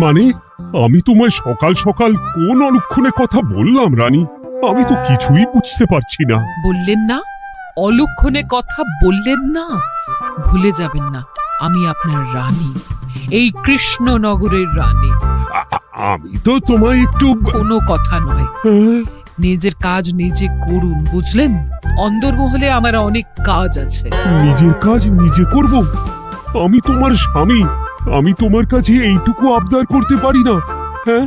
মানে আমি তোমায় সকাল সকাল কোন অলক্ষণে কথা বললাম রানী? আমি তো কিছুই বুঝতে পারছি না। বললেন না, অলক্ষণে কথা বললেন না। ভুলে যাবেন না, আমি আপনার রানী, এই কৃষ্ণনগরের রানী। আমি তো তোমায় একটু কোনো কথা নয়, হ্যাঁ? নিজের কাজ নিজে করুন, বুঝলেন? অন্দরমহলে আমার অনেক কাজ আছে। নিজের কাজ নিজে করব? আমি তোমার স্বামী, আমি তোমার কাছে এইটুকু আবদার করতে পারি না? হ্যাঁ,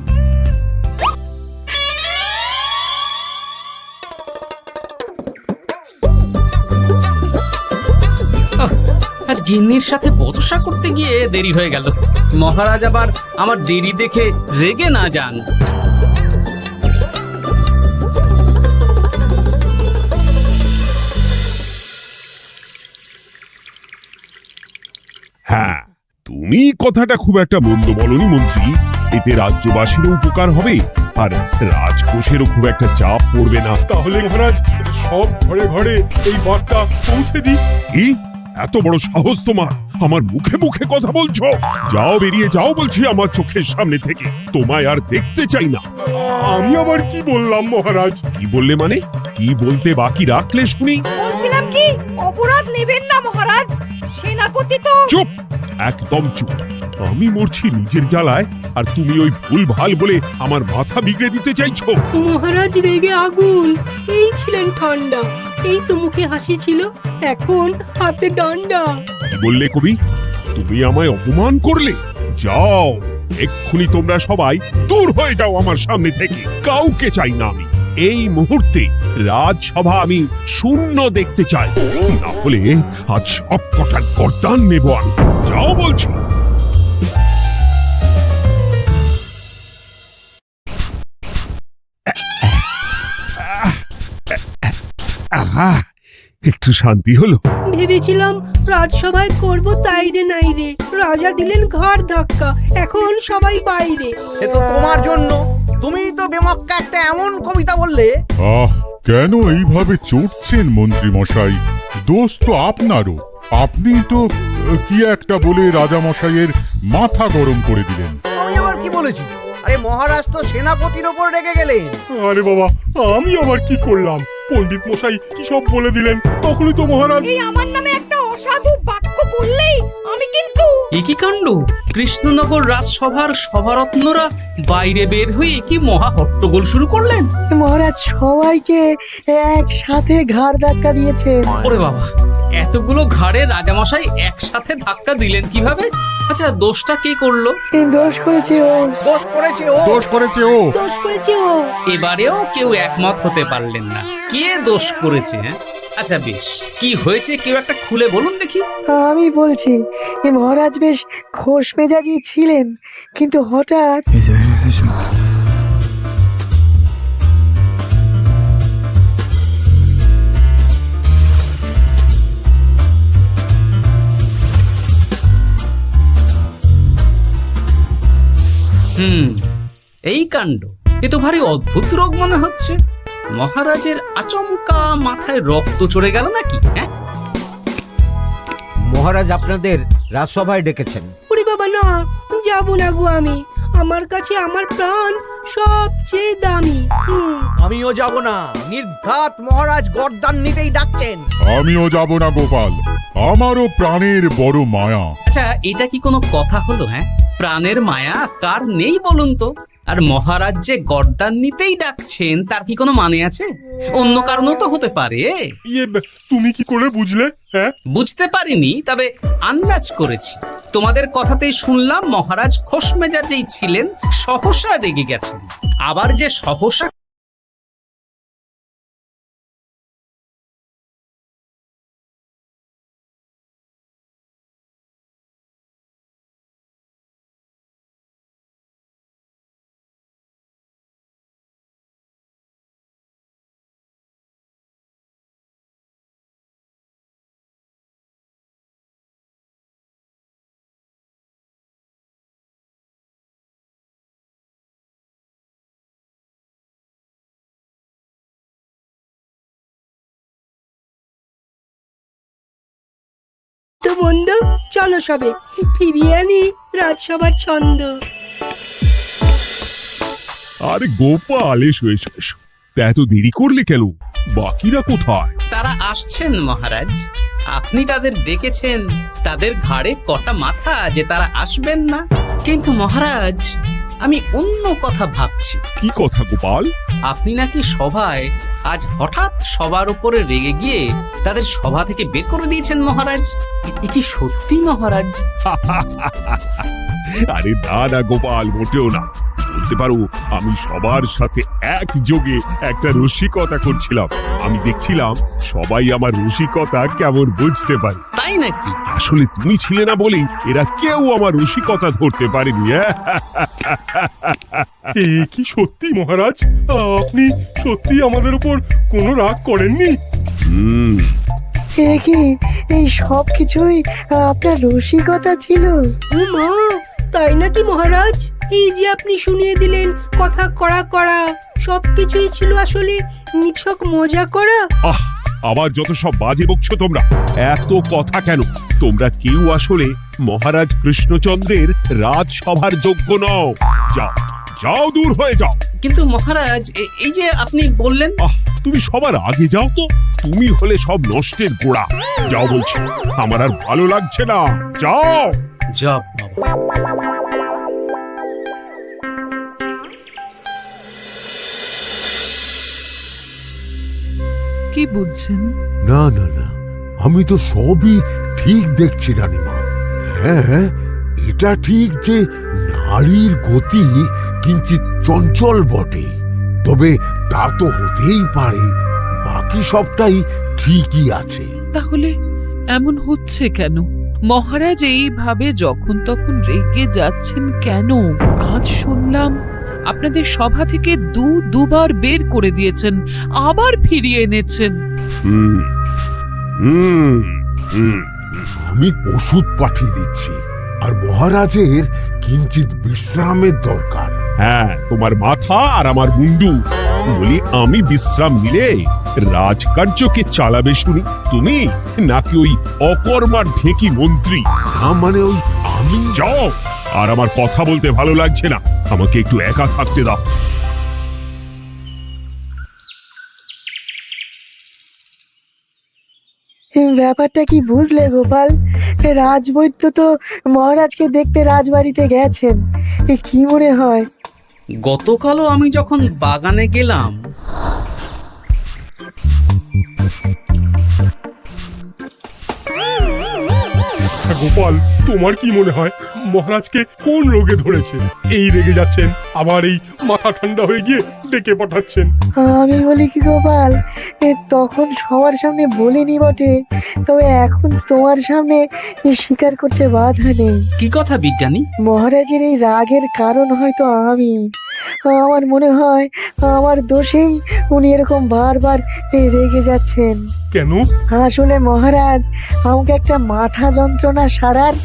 আজ গিন্নির সাথে বচসা করতে গিয়ে দেরি হয়ে গেল। মহারাজ আবার আমার দেরি দেখে রেগে না যান। হ্যাঁ, তুমি কথাটা খুব একটা মন্দ বলনি মন্ত্রী। এতে রাজ্যবাসীরও উপকার হবে, আর রাজকোষেরও খুব একটা চাপ পড়বে না। তাহলে মহারাজ সব ঘরে ঘরে এই বার্তা পৌঁছে দিই। কি এত বড় সাহস তোমার? আমার মুখে মুখে কথা বলছো? যাও, বেরিয়ে যাও বলছি আমার চোখের সামনে থেকে। তোমায় আর দেখতে চাই না। আমি আবার কি বললাম মহারাজ? কি বললে মানে? কি বলতে বাকি রাখলে শুনি? বলছিলাম কি, অপরাধ নেবেন না মহারাজ, সেনাপতি তো। চুপ, একদম চুপ। আমি মরছি নিজের জ্বালায়, আর তুমি ওই ভুল ভাল বলে আমার মাথা বিগড়ে দিতে চাইছো? মহারাজ রেগে আগুন, এই ছিলেন ঠান্ডা, এই তো মুখে হাসি ছিল, এখন হাতে ডান্ডা। কি বললে কবি? তুমি আমায় অপমান করলে? যাও, এক্ষুনি তোমরা সবাই দূর হয়ে যাও আমার সামনে থেকে। কাউকে চাই না আমি। এই মুহূর্তে রাজসভা আমি শূন্য দেখতে চাই, না হলে আজ সব কটার গর্দান নেব আমি। যাও বলছি। আহা, একটু শান্তি হলো। ভেবেছিলাম রাজসভায় করব তাই রে নাই রে, রাজা দিলেন ঘাড় ধাক্কা, এখন সবাই বাইরে। এ তো তোমার জন্য, তুমিই তো বেমক্কা একটা এমন কবিতা বললে। কেন এইভাবে চড়ছেন মন্ত্রী মশাই? দোষ তো আপনারও। আপনি তো কি একটা বলে রাজা মশাইয়ের মাথা গরম করে দিলেন। আমি আবার কি বলেছি? আরে মহারাজ তো সেনাপতির ওপর রেগে গেলেন। আরে বাবা, আমি আবার কি করলাম? পণ্ডিত মশাই কি সব বলে দিলেন, তখনই তো মহারাজ। এই আমার নামে একটা অসাধু বাক্য বললেই আমি কিন্তু। এ কি কাণ্ড! কৃষ্ণনগর রাজসভার সভারত্নরা বাইরে বের হয়ে কি মহা হট্টগোল শুরু করলেন। মহারাজ সবাইকে একসাথে ঘাড় ধাক্কা দিয়েছে। ওরে বাবা, এতগুলো ঘাড়ে রাজামশাই একসাথে ধাক্কা দিলেন কিভাবে? আচ্ছা, দোষটা কে করলো? দোষ করেছে ও, দোষ করেছে ও। দোষ করেছে ও। দোষ করেছে ও। এবারেও কেউ একমত হতে পারলেন না কে দোষ করেছে। আচ্ছা বেশ, কি হয়েছে কেউ একটা খুলে বলুন দেখি। আমি বলছি, মহারাজ বেশ খোশ মেজাজি ছিলেন, কিন্তু হঠাৎ এই কাণ্ড! এ তো ভারী অদ্ভুত রোগ মনে হচ্ছে। মহারাজের আচমকা মাথায় রক্ত চড়ে গেল নাকি? হ্যাঁ, মহারাজ আপনাদের রাজসভায় ডেকেছেন। ওরে বাবা না, যাবো না গো আমি, আমার কাছে আমার প্রাণ সবচেয়ে দামি। আমিও যাব না, নির্ঘাত মহারাজ গর্দান নিতেই ডাকছেন। আমিও যাব না গোপাল, আমারও প্রাণের বড় মায়া। আচ্ছা, এটা কি কোনো কথা হলো? হ্যাঁ, প্রাণের মায়া কার নেই বলুন তো? আর মহারাজ যে গর্দান নিতেই ডাকছেন তার কি কোনো মানে আছে? অন্য কারণও তো হতে পারে। তুমি কি করে বুঝলে? হ্যাঁ, বুঝতে পারিনি, তবে আন্দাজ করেছি। তোমাদের কথাতেই শুনলাম মহারাজ খোশ মেজাজেই ছিলেন, সহসা রেগে গেছেন। আবার যে সহসা মন্দ, চলো সবে ফিরিয়ে আনি রাজসভার ছন্দ। আরে গোপাল, এসো এসো এসো। তা এত দেরি করলে কেন? বাকিরা কোথায়? তারা আসছেন মহারাজ। আপনি তাদের ডেকেছেন, তাদের ঘাড়ে কটা মাথা যে তারা আসবেন না। কিন্তু মহারাজ, আমি অন্য কথা ভাবছি। কি কথা গোপাল? আপনি নাকি সভায় আজ হঠাৎ সবার উপরে রেগে গিয়ে তাদের সভা থেকে বের করে দিয়েছেন মহারাজ। এ কি সত্যি মহারাজ? আরে না না গোপাল, মোটেও না। বলতে পারো আমি সবার সাথে একযোগে একটা রসিকতা করছিলাম। আমি দেখছিলাম সবাই আমার রসিকতা কেমন বুঝতে পারে। তাই নাকি? আসলে তুমি ছিলে না বলেই এরা কেউ আমার রসিকতা ধরতে পারেনি। এ কি সত্যি মহারাজ? আপনি সত্যি আমাদের উপর কোনো রাগ করেননি? হুম, এ কি, এই সব কিছুই আপনার রসিকতা ছিল? ও মা, তাই নাকি মহারাজ? এই যে আপনি শুনিয়ে দিলেন কথা কড়া কড়া, সবকিছুই ছিল আসলে নিছক মজা করা। আহ, আবার যত সব বাজে বকছো তোমরা। এত কথা কেন? তোমরা কেউ আসলে মহারাজ কৃষ্ণচন্দ্রের রাজসভার যোগ্য নও। যাও যাও, দূর হয়ে যাও। কিন্তু মহারাজ, এই যে আপনি বললেন। আহ, তুমি সবার আগে যাও তো। তুমি হলে সব নষ্টের গোড়া। যাও বলছি, আমার আর ভালো লাগছে না। যাও। জব বাবা। কি বুঝছেন? না না না, আমি তো সবই ঠিক দেখছি রানীমা। হ্যাঁ, এটা ঠিক যে নারীর গতি কিঞ্চিত চঞ্চল বটে, তবে তা তো হতেই পারে। বাকি সবটাই ঠিকই আছে। তাহলে এমন হচ্ছে কেন? মহারাজ এইভাবে যখন তখন রেগে যাচ্ছেন কেন? আজ শুনলাম আপনাদের সভা থেকে দুবার বের করে দিয়েছেন, আবার ফিরিয়ে এনেছেন। হুম হুম হুম। আমি ওষুধ পাঠিয়ে দিচ্ছি, আর মহারাজের কিঞ্চিত বিশ্রামের দরকার। হ্যাঁ, তোমার মাথা আর আমার মুন্ডু। বলি, আমি বিশ্রাম নিলে রাজকার্যকে চালাবে শুনি তুমি, নাকি ওই অকর্মার ঢেকি মন্ত্রী? না মানে ওই আমি। যাও, আর আমার কথা বলতে ভালো লাগছে না। আমাকে একটু একা থাকতে দাও। ব্যাপারটা কি বুঝলে গোপাল? রাজবৈদ্য তো মহারাজকে দেখতে রাজবাড়িতে গেছেন। এ কি মনে হয়? গতকালও আমি যখন বাগানে গেলাম, গোপাল, তোমার কি মনে হয় মহারাজকে কোন রোগে ধরেছে? এই রেগে যাচ্ছেন, আবার এই মাথা ঠান্ডা হয়ে গিয়ে ডেকে পাঠাচ্ছেন। আমি বলি কি গোপাল, তখন সবার সামনে বলিনি বটে, তবে এখন তোমার সামনে স্বীকার করতে বাধা নেই। কি কথা বিজ্ঞানী? মহারাজের এই রাগের কারণ হয়তো আমি। আমার মনে হয় আমার দোষেই উনি এরকম বারবার রেগে যাচ্ছেন। কেন? আসলে মহারাজ আমাকে একটা মাথা যন্ত্রণা সারার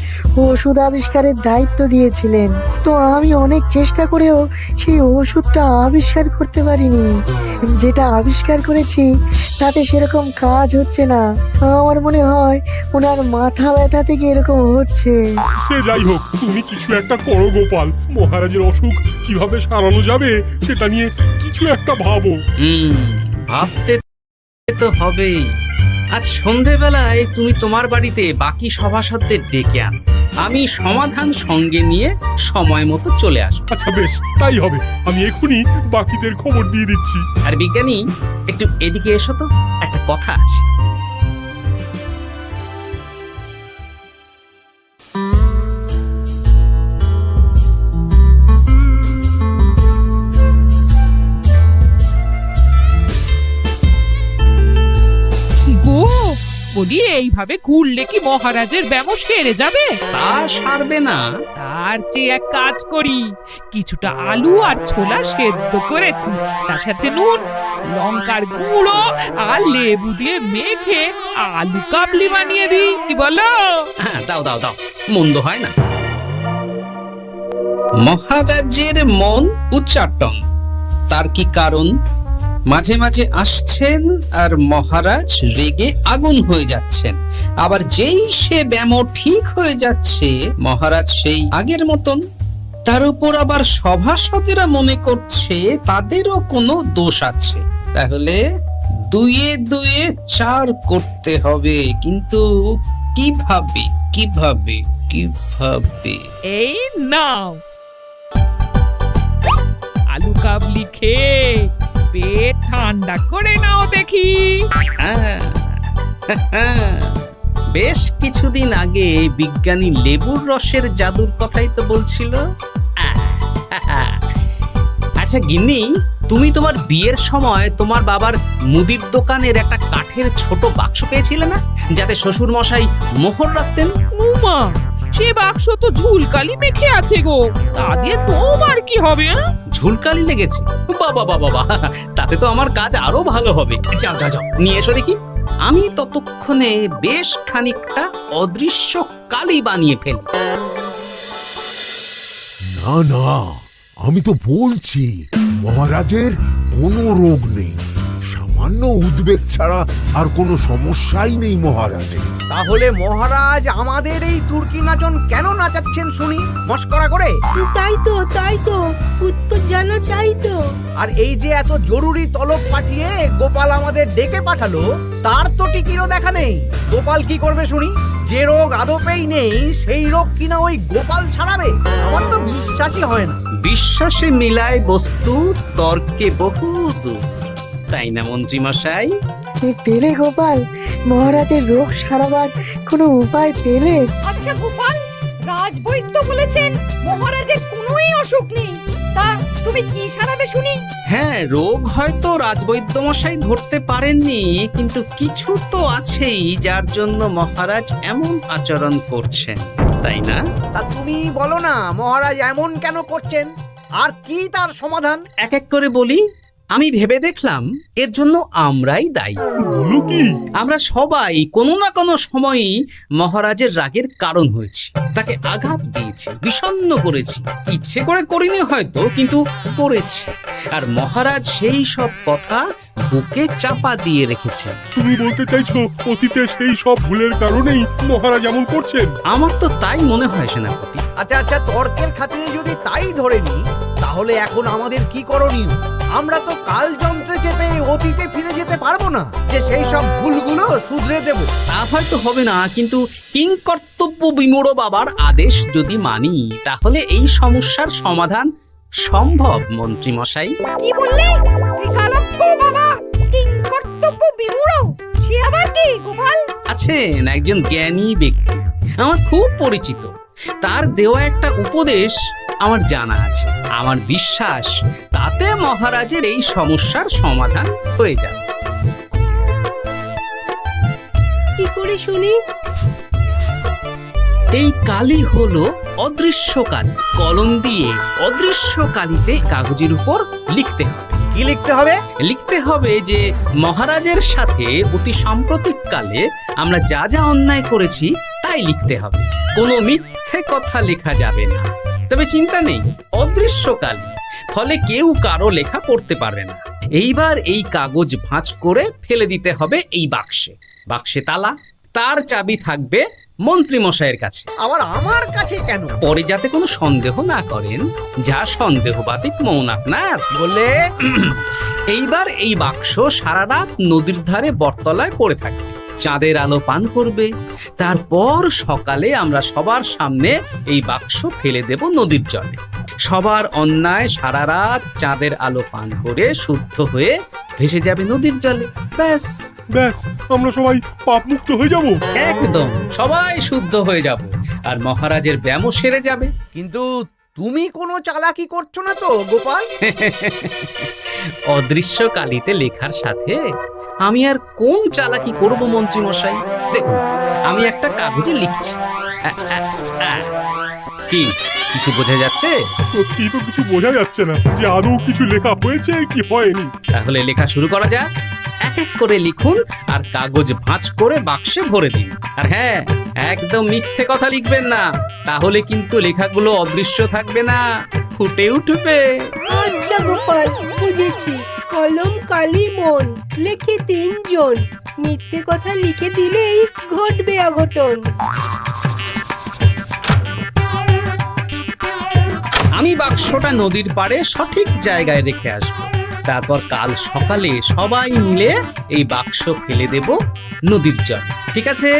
ওষুধ আবিষ্কারের দায়িত্ব দিয়েছিলেন, তো আমি অনেক চেষ্টা করেও সেই ওষুধটা আবিষ্কার করতে পারিনি। যেটা আবিষ্কার করেছি তাতে সেরকম কাজ হচ্ছে না। আমার মনে হয় ওনার মাথা ব্যথা থেকে এরকম হচ্ছে। সে যাই হোক, তুমি কিছু একটা করো গোপাল। মহারাজের অসুখ কিভাবে সারানো যাবে সেটা নিয়ে কিছু একটা ভাবো। ভাবতে তো হবেই। আজ সন্ধেবেলায় তুমি তোমার বাড়িতে বাকি সভাসদদের ডেকে আনো, আমি সমাধান সঙ্গে নিয়ে সময় মতো চলে আসবো। আচ্ছা বেশ, তাই হবে। আমি এক্ষুনি বাকিদের খবর দিয়ে দিচ্ছি। আর বিজ্ঞানী, একটু এদিকে এসো তো, একটা কথা আছে। বলি, এইভাবে ঘুরলে কি মহারাজের ব্যামো সেরে যাবে? তা সারবে না। তার চেয়ে এক কাজ করি, কিছুটা আলু আর ছোলা সেদ্ধ করেছি, তার সাথে নুন, লঙ্কার গুঁড়ো আর লেবু দিয়ে মেখে আলু কাবলি বানিয়ে দিই, কি বলো? হ্যাঁ, দাও দাও দাও, মন্দ হয় না। মহারাজের মন উচ্চাটন, তার কি কারণ? মাঝে মাঝে আসছেন আর মহারাজ রেগে আগুন হয়ে যাচ্ছেন, আবার যেই সে ব্যামো ঠিক হয়ে যাচ্ছে মহারাজ সেই আগের মতন। তার উপর আবার সভাসদেরা মনে করছে তাদেরও কোনো দোষ আছে। তাহলে দুয়ে দুয়ে 4 করতে হবে, কিন্তু কিভাবে কিভাবে কিভাবে? এই নাও আলু কাবলি খেয়ে পেট ঠান্ডা করে নাও দেখি। হ্যাঁ, বেশ কিছুদিন আগে বিজ্ঞানী লেবুর রসের জাদুর কথাই তো বলছিল। আচ্ছা গিন্নি, তুমি তোমার বিয়ের সময় তোমার বাবার মুদির দোকানের একটা কাঠের ছোট বাক্স পেয়েছিলে না, যাতে শ্বশুর মশাই মোহর রাখতেন? উমা, সে বাক্স তো ঝুলকালি মেখে আছে গো, তা দিয়ে তোমার কি হবে? ঝুলকালি লেগেছে? বাবা বাবা বাবা, তাতে তো আমার কাজ আরো ভালো হবে। যাও যাও যাও, নিয়ে এসো দেখি। আমি ততক্ষণে বেশ খানিকটা অদৃশ্য কালি বানিয়ে ফেলি। না না, আমি তো বলছি মহারাজের কোনো রোগ নেই, সামান্য উদ্বেগ ছাড়া আর কোনো সমস্যাই নেই মহারাজের। তাহলে মহারাজ আমাদের এই তুর্কি নাচন কেন নাচাচ্ছেন শুনি, মস্করা করে? তাই তো উত্তর জানা চাই তো। আর এই যে এত জরুরি তলব পাঠিয়ে গোপাল আমাদের ডেকে পাঠালো, তার তো টিকিরও দেখা নেই। গোপাল কি করবে শুনি? যে রোগ আদপেই নেই সেই রোগ কিনা ওই গোপাল ছাড়াবে? আমার তো বিশ্বাসই হয় না। বিশ্বাসে মিলায় বস্তু, তর্কে বহু দূর, তাই না মন্ত্রী মশাই? পেলে গোপাল, মহারাজের রোগ সারাবার কোনো উপায় পেলে? আচ্ছা গোপাল, রাজবৈদ্য বলেছেন মহারাজের কোনোই অসুখ নেই, তা তুমি কি সারাবে শুনি? হ্যাঁ, রোগ হয়তো রাজবৈদ্য মশাই ধরতে পারেননি, কিন্তু কিছু তো আছেই যার জন্য মহারাজ এমন আচরণ করছেন, তাই না? তা তুমি বলো না মহারাজ এমন কেন করছেন, আর কি তার সমাধান? এক এক করে বলি। আমি ভেবে দেখলাম এর জন্য আমরাই দায়ী। বলো কি? আমরা সবাই কোনো না কোনো সময়ই মহারাজের রাগের কারণ হয়েছি, তাকে আঘাত দিয়েছি, বিষণ্ণ করেছি। ইচ্ছে করে করিনি হয়তো, কিন্তু করেছি। আর মহারাজ সেই সব কথা বুকে চাপা দিয়ে রেখেছেন। তুমি বলতে চাইছো অতীতে সেই সব ভুলের কারণেই মহারাজ এমন করছেন? আমার তো তাই মনে হয় সেনাপতি। আচ্ছা আচ্ছা, তর্কের খাতিরে যদি তাই ধরে নি, তাহলে এখন আমাদের কি করণীয়? আমরা তো কাল যন্ত্রে চেপে অতীতে ফিরে যেতে পারবো না যে সেই সব ভুলগুলো শুধরে দেব। তা হয়তো হবে না, কিন্তু কিংকর্তব্য বিমূঢ় বাবার আদেশ যদি মানি, তাহলে এই সমস্যার সমাধান সম্ভব মন্ত্রী মশাই। কি বললে? ত্রিকালজ্ঞ বাবা কিংকর্তব্য বিমূঢ়? সে আবার কি গোপাল? আছেন একজন জ্ঞানী ব্যক্তি, আমার খুব পরিচিত। তার দেওয়া একটা উপদেশ আমার জানা আছে। আমার বিশ্বাস তাতে মহারাজের এই সমস্যার সমাধান হয়ে যাবে। কি করে শুনি? এই কালি হলো অদৃশ্য কালি। কলম দিয়ে অদৃশ্য কালিতে কাগজের উপর লিখতে হবে। কি লিখতে হবে? লিখতে হবে যে মহারাজের সাথে অতি সাম্প্রতিক কালে আমরা যা যা অন্যায় করেছি তাই লিখতে হবে। কোনো মিথ্যে কথা লেখা যাবে না। তবে চিন্তা নেই, অদৃশ্য কালি, ফলে কেউ কারো লেখা পড়তে পারবে না। এইবার এই কাগজ ভাঁজ করে ফেলে দিতে হবে এই বাক্সে। বাক্সে তালা, তার চাবি থাকবে মন্ত্রী মশাইয়ের কাছে। আবার আমার কাছে কেন? পরে যাতে কোনো সন্দেহ না করেন, যা সন্দেহবাতিক মন আপনার। বললে এইবার এই বাক্স সারা রাত নদীর ধারে বটতলায় পড়ে থাকবে, চাঁদের আলো পান করবে। তারপর সকালে আমরা সবার সামনে এই বাক্স ফেলে দেব নদীর জলে। সবার অন্যায় সারা রাত চাঁদের আলো পান করে শুদ্ধ হয়ে ভেসে যাবে নদীর জলে। ব্যাস ব্যাস, আমরা সবাই পাপ মুক্ত হয়ে যাব। একদম সবাই শুদ্ধ হয়ে যাব, আর মহারাজের ব্যামো সেরে যাবে। কিন্তু তুমি কোনো চালাকি করছো না তো গোপাল? অদৃশ্য কালিতে লেখার সাথে আমি আর কোন চালাকি করব মন্ত্রী মশাই? দেখুন, আমি একটা কাগজে লিখছি। কি কিছু বোঝা যাচ্ছে? সত্যি তো কিছু বোঝা যাচ্ছে না যে আদৌ কিছু লেখা হয়েছে কি হয়নি। তাহলে লেখা শুরু করা যাক। এক এক করে লিখুন আর কাগজ ভাঁজ করে বাক্সে ভরে দিন। আর হ্যাঁ, একদম মিথ্যে কথা লিখবেন না, তাহলে কিন্তু লেখাগুলো অদৃশ্য থাকবে না, ফুটে উঠবে। আচ্ছা গোপাল, বুঝেছি। কলম কালি মন লেখে 3 জন, মিথ্যে কথা লিখে দিলেই ঘটবে অঘটন। আমি বাক্সটা নদীর পাড়ে সঠিক জায়গায় রেখে আসবো। তারপর কাল সকালে সবাই মিলে এই বাক্স ফেলে দেব নদীর জলে। ঠিক আছে?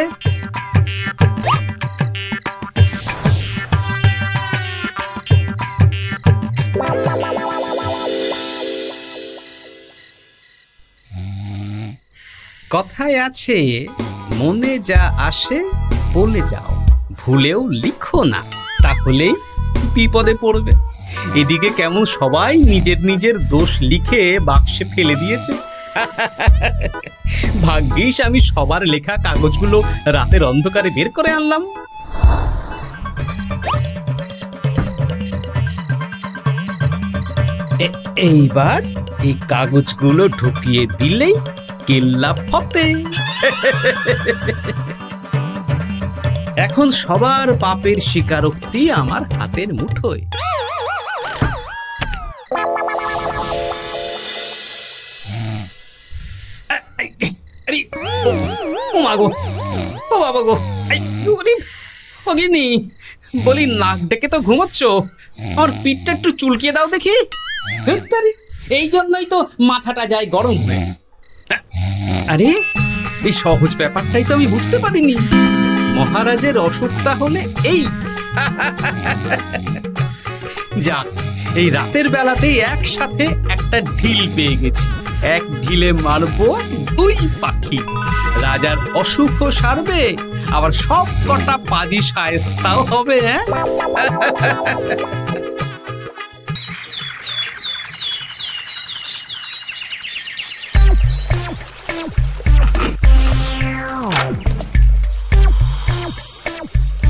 কথায় আছে, মনে যা আসে বলে যাও, ভুলেও লিখো না, তাহলেই বিপদে পড়বে। এদিকে কেমন সবাই নিজের নিজের দোষ লিখে বাক্সে ফেলে দিয়েছে। ভাগ্যিস আমি সবার লেখা কাগজগুলো রাতের অন্ধকারে বের করে আনলাম। এইবার এই কাগজগুলো ঢুকিয়ে দিলেই কেল্লা ফতে। এখন সবার পাপের স্বীকারোক্তি আমার হাতের মুঠোয়। আরে, ও মা গো, ও বাবা গো, বলি নাক ডেকে তো ঘুমোচ্ছ, আর পিঠটা একটু চুলকিয়ে দাও দেখি। এই জন্যই তো মাথাটা যায় গরম হয়ে। আরে, এই সহজ ব্যাপারটাই তো আমি বুঝতে পারিনি। মহারাজের অসুখ তাহলে এই। যাক, এই রাতের বেলাতেই একসাথে একটা ঢিল পেয়ে গেছি। এক ঢিলে মারবো 2 পাখি। রাজার অসুখও সারবে, আবার সব কটা পাজি শায়েস্তাও হবে। হ্যাঁ,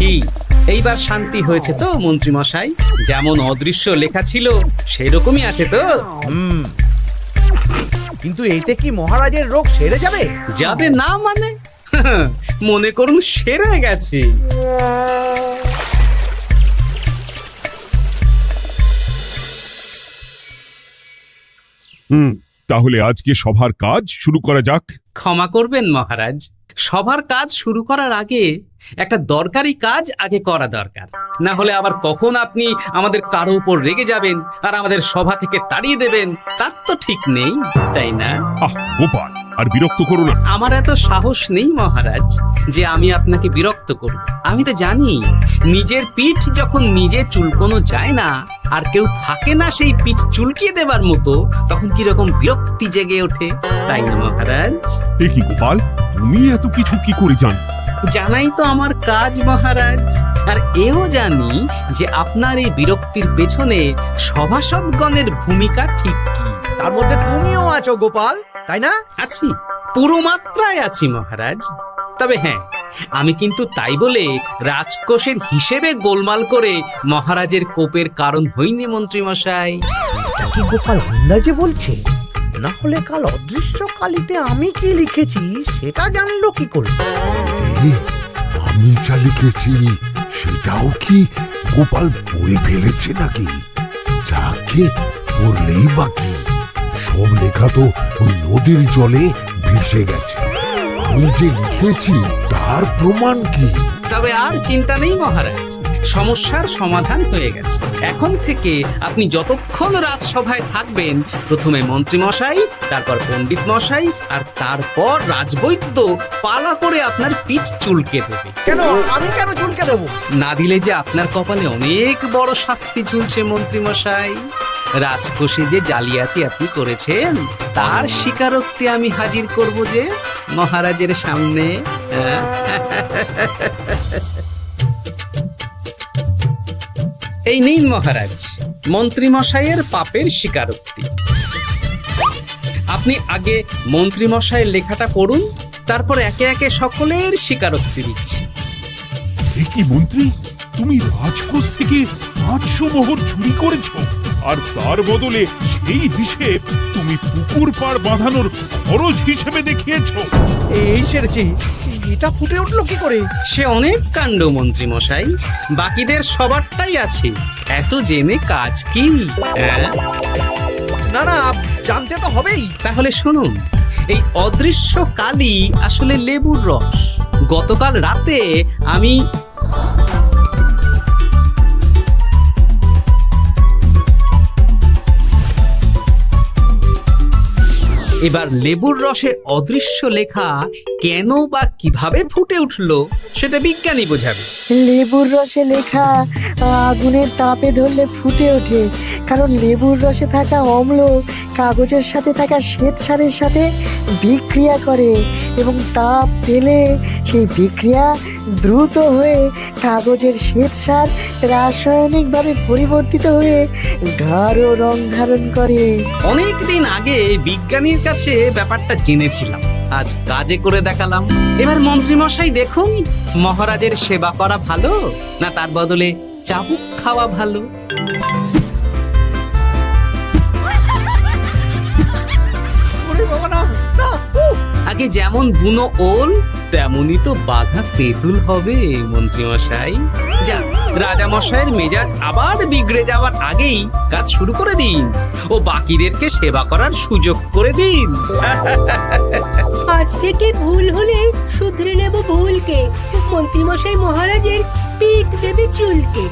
কি এইবার শান্তি হয়েছে তো মন্ত্রী মশাই? যেমন অদৃশ্য লেখা ছিল সেরকমই আছে তো? কিন্তু এতে কি মহারাজের রোগ সেরে যাবে? যাবে না মানে? মনে করুন সেরে গেছে। তাহলে আজকে সভার কাজ শুরু করা যাক। ক্ষমা করবেন মহারাজ, সবার কাজ শুরু করার আগে একটা দরকারি কাজ আগে করা দরকার। না হলে আবার কখন আপনি আমাদের কারো উপর রেগে যাবেন আর আমাদের সভা থেকে তাড়িয়ে দেবেন, তার তো ঠিক নেই, তাই না? গোপাল, আর বিরক্ত করো না। আমার এত সাহস নেই মহারাজ যে আমি আপনাকে বিরক্ত করব। আমি তো জানি নিজের পিঠ যখন নিজে চুলকোনো যায় না, আর কেউ থাকে না সেই পিঠ চুলকিয়ে দেবার মতো, তখন কিরকম বিরক্তি জেগে ওঠে, তাই না মহারাজ? এ কি গোপাল, তুমি এত কিছু কি করে জানো? জানাই তো আমার কাজ মহারাজ। আর এও জানি যে আপনার এই বিরক্তির পেছনে সভাসদগণের ভূমিকা ঠিক কি। তার মধ্যে তুমিও আছো গোপাল, তাই না? আছি, পুরো মাত্রায় আছি মহারাজ। তবে হ্যাঁ, আমি কিন্তু তাই বলে রাজকোষের হিসেবে গোলমাল করে মহারাজের কোপের কারণ হইনি মন্ত্রী মশাই। কি গোপাল আন্দাজে বলছে? না হলে কাল অদৃশ্য কালিতে আমি কি লিখেছি সেটা জানলো কি করে? আমি যা লিখেছি সেটাও কি গোপাল পড়ে ফেলেছে নাকি? যাকে পড়লেই বাকি, সব লেখা তো ওই নদীর জলে ভেসে গেছে। আমি যে লিখেছি তার প্রমাণ কি? তবে আর চিন্তা নেই মহারাজ, সমস্যার সমাধান হয়ে গেছে। এখন থেকে আপনি যতক্ষণ রাজসভায় থাকবেন, প্রথমে মন্ত্রী মশাই, তারপর পণ্ডিত মশাই, আর তারপর রাজবৈদ্য পালা করে আপনার পিঠ চুলকে দেবে। কেন আমি কেন চুলকে দেবো? না দিলে যে আপনার কপালে অনেক বড় শাস্তি ঝুলছে মন্ত্রী মশাই। রাজকোষে যে জালিয়াতি আপনি করেছেন তার স্বীকারোক্তি আমি হাজির করব যে মহারাজের সামনে। এই নিন মহারাজ, মন্ত্রী মশাইয়ের পাপের স্বীকারোক্তি। আপনি আগে মন্ত্রী মশাইয়ের লেখাটা পড়ুন, তারপর একে একে সকলের স্বীকারোক্তি দিচ্ছি। এ কি মন্ত্রী, তুমি রাজকোষ থেকে 500 মোহর চুরি করেছো, আর তার বদলে সেই হিসেব তুমি পুকুর পাড় বাঁধানোর খরচ হিসেবে দেখিয়েছো। এই সেরেছি, এটা ফুটে উঠলো কি করে? সে অনেক কাণ্ড মন্ত্রী মশাই, বাকিদের সবারটাই আছে, এত জেনে কাজ কি? না না, জানতে তো হবেই। তাহলে শুনুন, এই অদৃশ্য কালি আসলে লেবুর রস। গতকাল রাতে আমি এবার লেবুর রসে অদৃশ্য লেখা কেন বা কিভাবে ফুটে উঠলো সেটা বিজ্ঞানী বোঝাবে। লেবুর রসে লেখা আগুনের তাপে ধরলে ফুটে ওঠে, কারণ লেবুর রসে থাকা অম্ল কাগজের সাথে থাকা শ্বেতসারের সাথে বিক্রিয়া করে এবং তাপ পেলে সেই বিক্রিয়া দ্রুত হয়ে কাগজের শ্বেতসার রাসায়নিকভাবে পরিবর্তিত হয়ে গাঢ় রং ধারণ করে। অনেক দিন আগে বিজ্ঞানীর কাছে ব্যাপারটা জেনেছিলাম, আজ কাজে করে দেখালাম। এবার মন্ত্রীমশাই দেখুন, মহারাজের সেবা করা ভালো না তার বদলে চাবুক খাওয়া ভালো? ওরে বাবা, না না, উফ! আগে যেমন বুনো ওল তেমনই তো বাঘা তেঁতুল হবে মন্ত্রীমশাই। যা, রাজামশাইয়ের মেজাজ আবার বিগড়ে যাওয়ার আগেই কাজ শুরু করে দিন ও বাকিদেরকে সেবা করার সুযোগ করে দিন। আজ থেকে ভুল হলে শুধরে নেব ভুলকে। মন্ত্রীমশাই মহারাজের পিঠ দেবে চুলকে।